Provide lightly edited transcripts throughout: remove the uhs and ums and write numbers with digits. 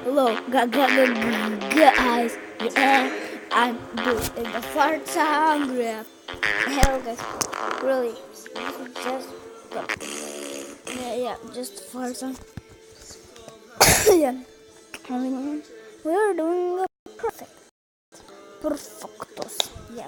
Hello, guys. Yeah, I'm doing the fart sound rap. Hello, guys. Really, this is just just fart sound. Yeah, we are doing a perfectos. Yeah.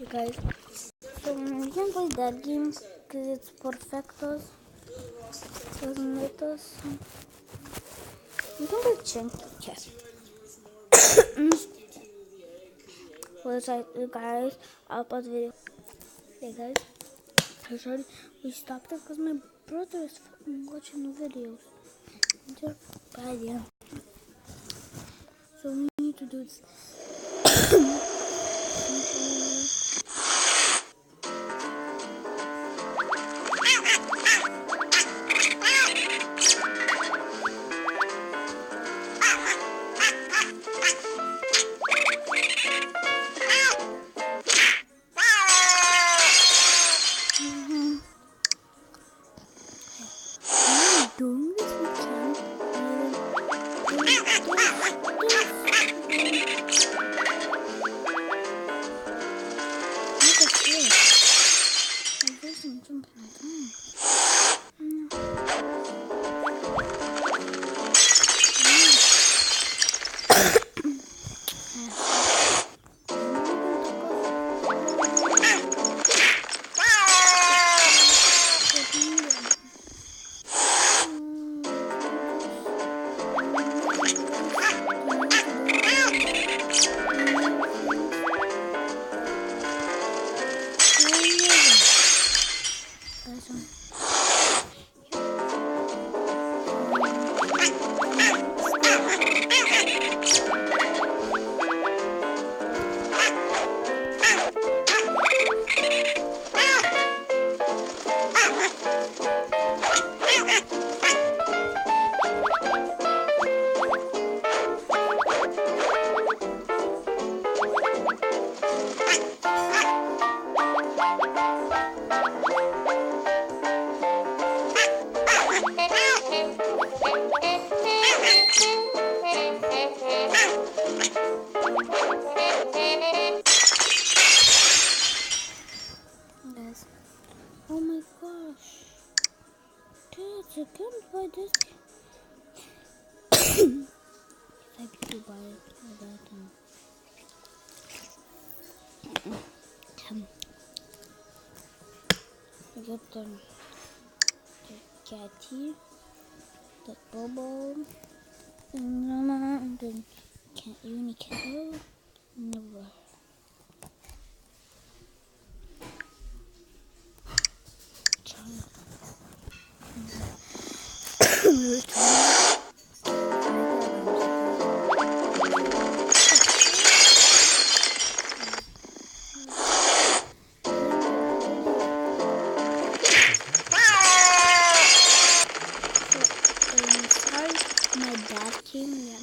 You guys, so we can play that game because it's perfectos. Doesn't let us. We can play chunky cat. What's up, you guys? I'll pause video. Hey guys, I'm sorry we stopped it because my brother is watching the videos. Just bad, yeah. So we need to do this. Doing this Guys. Oh my gosh. Kids, I can't buy this. I could buy it for that. I got the catty, the bubble, and then unicat, never. My dad came here.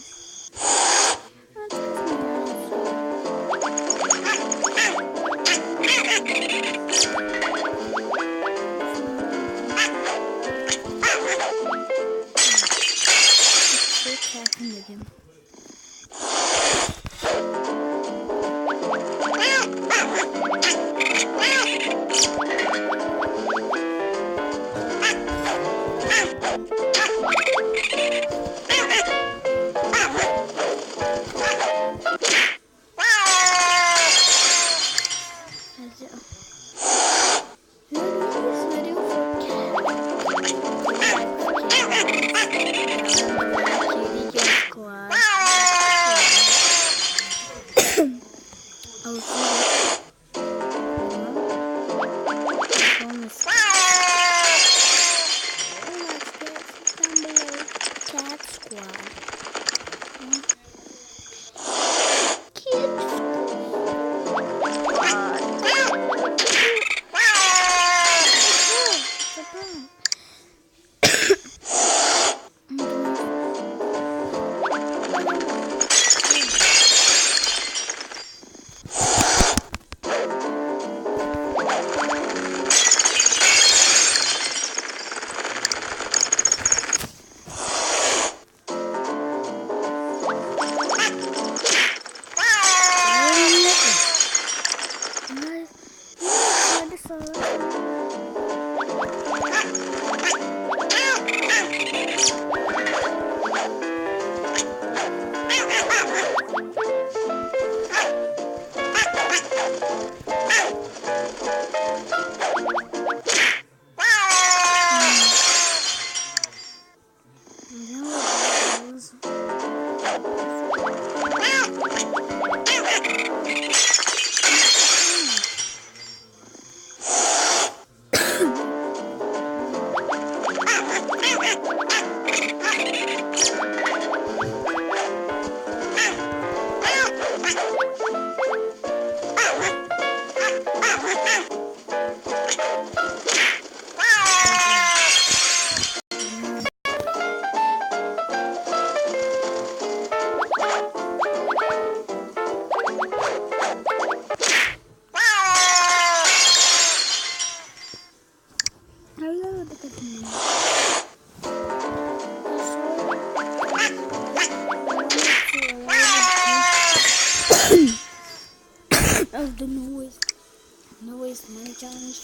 Hello, dekat sini. Of the noise money challenge.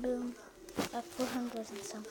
Boom. At 400 and some.